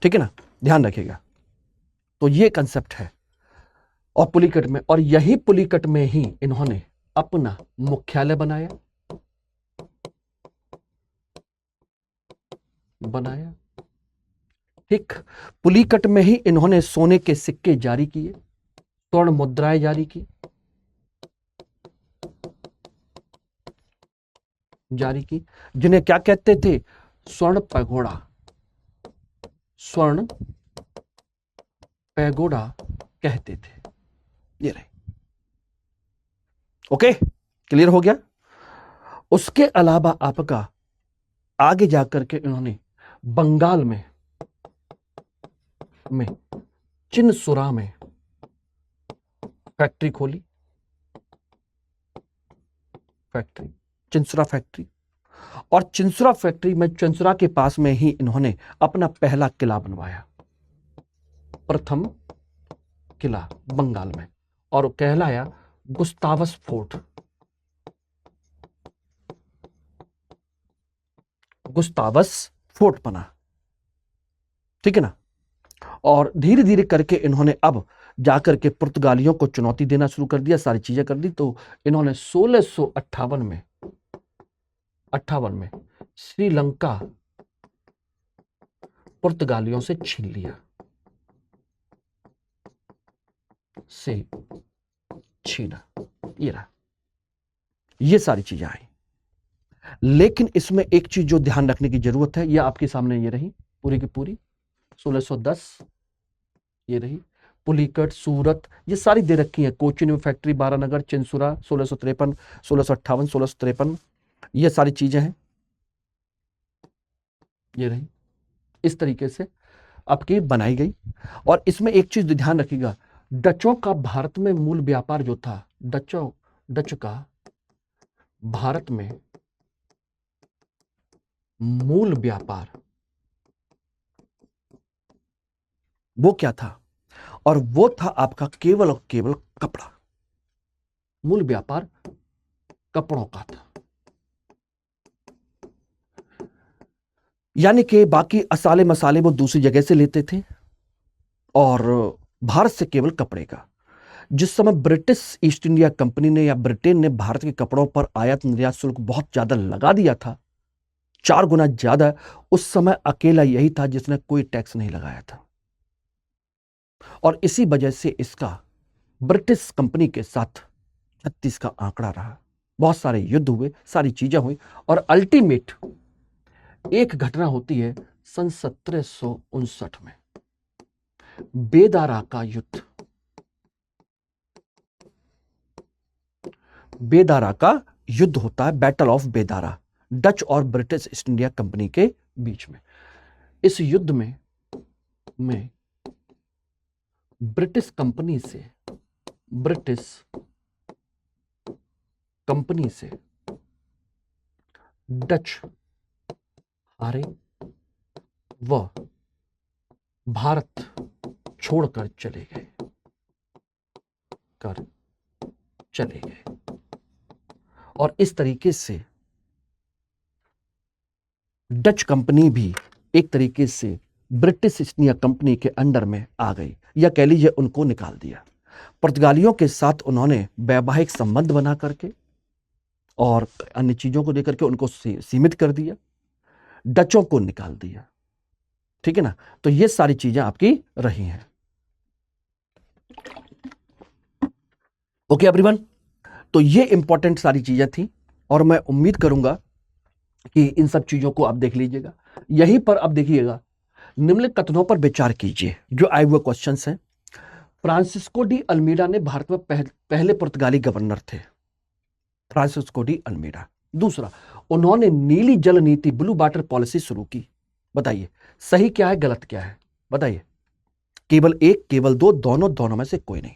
ठीक है ना, ध्यान रखिएगा। तो ये कंसेप्ट है और पुलिकट में, और यही पुलिकट में ही इन्होंने अपना मुख्यालय बनाया। ठीक, पुलिकट में ही इन्होंने सोने के सिक्के जारी किए, स्वर्ण मुद्राएं जारी की, जिन्हें क्या कहते थे? स्वर्ण पैगोडा। स्वर्ण पैगोडा कहते थे। ये रहे। ओके, क्लियर हो गया। उसके अलावा आपका आगे जाकर के इन्होंने बंगाल में चिनसुरा में फैक्ट्री खोली, चिनसुरा फैक्ट्री। और चिनसुरा फैक्ट्री में, चिनसुरा के पास में ही इन्होंने अपना पहला किला बनवाया, प्रथम किला बंगाल में, और कहलाया गुस्तावस फोर्ट। गुस्तावस फोर्ट बना, ठीक है ना। और धीरे धीरे करके इन्होंने अब जाकर के पुर्तगालियों को चुनौती देना शुरू कर दिया, सारी चीजें कर दी। तो इन्होंने 1658 में श्रीलंका पुर्तगालियों से छीन लिया, छीना। ये रहा, ये सारी चीजें आई। लेकिन इसमें एक चीज जो ध्यान रखने की जरूरत है, ये आपके सामने ये रही पूरी की पूरी 1610, ये रही पुलिकट, सूरत, ये सारी दे रखी है। कोचीन में फैक्ट्री, बारानगर, चिंसुरा 1653, 1658, 1653, ये सारी चीजें हैं। ये रही, इस तरीके से आपकी बनाई गई। और इसमें एक चीज ध्यान रखिएगा, डचों का भारत में मूल व्यापार जो था, डच का भारत में मूल व्यापार वो क्या था? और वो था आपका केवल और केवल कपड़ा। मूल व्यापार कपड़ों का था, यानी कि बाकी असाले मसाले वो दूसरी जगह से लेते थे और भारत से केवल कपड़े का। जिस समय ब्रिटिश ईस्ट इंडिया कंपनी ने या ब्रिटेन ने भारत के कपड़ों पर आयात निर्यात शुल्क बहुत ज्यादा लगा दिया था, 4 गुना ज्यादा, उस समय अकेला यही था जिसने कोई टैक्स नहीं लगाया था। और इसी वजह से इसका ब्रिटिश कंपनी के साथ 36 का आंकड़ा रहा। बहुत सारे युद्ध हुए, सारी चीजें हुई, और अल्टीमेट एक घटना होती है सन 1759 में, बेदारा का युद्ध। बेदारा का युद्ध होता है, बैटल ऑफ बेदारा, डच और ब्रिटिश ईस्ट इंडिया कंपनी के बीच में। इस युद्ध में ब्रिटिश कंपनी से डच हारे व भारत छोड़कर चले गए। और इस तरीके से डच कंपनी भी एक तरीके से ब्रिटिश ईस्ट इंडिया कंपनी के अंडर में आ गई, या कह लीजिए उनको निकाल दिया। पुर्तगालियों के साथ उन्होंने वैवाहिक संबंध बना करके और अन्य चीजों को देकर के उनको सीमित कर दिया, डचों को निकाल दिया। ठीक है ना? तो ये सारी चीजें आपकी रही हैं। ओके एवरीवन, तो ये इंपॉर्टेंट सारी चीजें थी और मैं उम्मीद करूंगा कि इन सब चीजों को आप देख लीजिएगा। यहीं पर अब देखिएगा, निम्नलिखित कथनों पर विचार कीजिए जो आए हुए क्वेश्चंस हैं। फ्रांसिस्को डी अल्मीडा ने भारत में पहले पुर्तगाली गवर्नर थे, फ्रांसिस्को डी अल्मीडा। दूसरा, उन्होंने नीली जल नीति, ब्लू वाटर पॉलिसी शुरू की। बताइए सही क्या है, गलत क्या है? बताइए। केवल एक, केवल दो, दोनों में से कोई नहीं।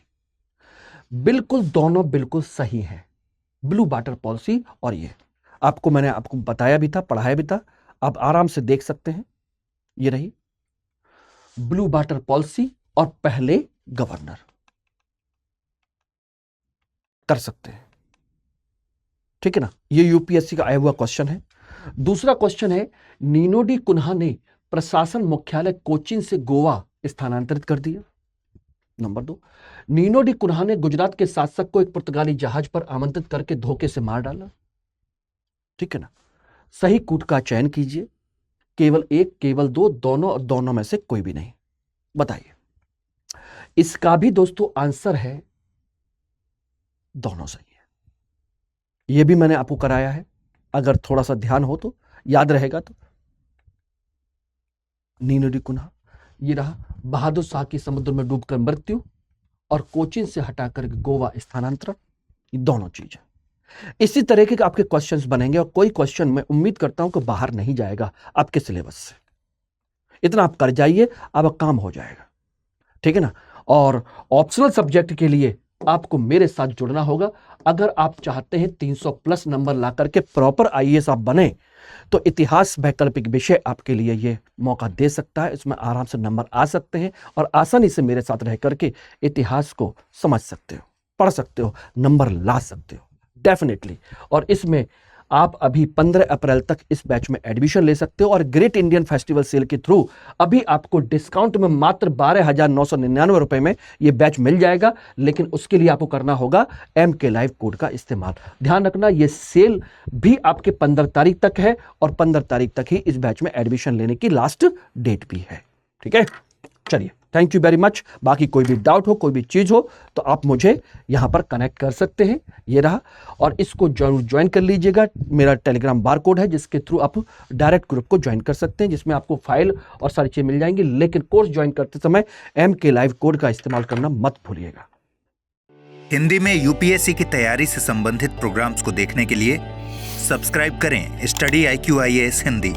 बिल्कुल दोनों बिल्कुल सही है, ब्लू वाटर पॉलिसी और ये मैंने आपको बताया भी था, पढ़ाया भी था, आप आराम से देख सकते हैं। ये रही ब्लू वाटर पॉलिसी और पहले गवर्नर, कर सकते हैं। ठीक है ना? ये यूपीएससी का आया हुआ क्वेश्चन है। दूसरा क्वेश्चन है, नीनो डी कुन्हा ने प्रशासन मुख्यालय कोचीन से गोवा स्थानांतरित कर दिया। नंबर 2, नीनो डी कुन्हा ने गुजरात के शासक को एक पुर्तगाली जहाज पर आमंत्रित करके धोखे से मार डाला। ठीक है ना? सही कूट का चयन कीजिए, केवल एक, केवल दो, दोनों और दोनों में से कोई भी नहीं। बताइए। इसका भी दोस्तों आंसर है दोनों सही है। यह भी मैंने आपको कराया है, अगर थोड़ा सा ध्यान हो तो याद रहेगा। तो नीनो डी कुन्हा, ये रहा बहादुर शाह की समुद्र में डूबकर मृत्यु और कोचीन से हटाकर गोवा स्थानांतरण, ये दोनों चीजें। इसी तरह के आपके क्वेश्चंस बनेंगे और कोई क्वेश्चन मैं उम्मीद करता हूं कि बाहर नहीं जाएगा आपके सिलेबस से। इतना आप कर जाइए, अब काम हो जाएगा। ठीक है ना? और ऑप्शनल सब्जेक्ट के लिए आपको मेरे साथ जुड़ना होगा। अगर आप चाहते हैं 300 प्लस नंबर ला करके प्रॉपर आईएएस आप बने, तो इतिहास वैकल्पिक विषय आपके लिए ये मौका दे सकता है। इसमें आराम से नंबर आ सकते हैं और आसानी से मेरे साथ रह करके इतिहास को समझ सकते हो, पढ़ सकते हो, नंबर ला सकते हो डेफिनेटली। और इसमें आप अभी 15 अप्रैल तक इस बैच में एडमिशन ले सकते हो और ग्रेट इंडियन फेस्टिवल सेल के थ्रू अभी आपको डिस्काउंट में मात्र 12,999 रुपए में यह बैच मिल जाएगा। लेकिन उसके लिए आपको करना होगा MK लाइव कोड का इस्तेमाल। ध्यान रखना, यह सेल भी आपके 15 तारीख तक है और 15 तारीख तक ही इस बैच में एडमिशन लेने की लास्ट डेट भी है। ठीक है, चलिए। Thank you very much. बाकी कोई भी डाउट हो, कोई भी चीज़ हो तो आप मुझे यहाँ पर कनेक्ट कर सकते हैं। ये रहा, और इसको जरूर ज्वाइन कर लीजिएगा। मेरा टेलीग्राम बार कोड है जिसके थ्रू आप डायरेक्ट ग्रुप को ज्वाइन कर सकते हैं, जिसमें आपको फाइल और सारी चीज़ें मिल जाएंगी। लेकिन कोर्स ज्वाइन करते समय MK लाइव कोड का इस्तेमाल करना मत भूलिएगा। हिंदी में यूपीएससी की तैयारी से संबंधित प्रोग्राम्स को देखने के लिए सब्सक्राइब करें स्टडी IQ IAS हिंदी।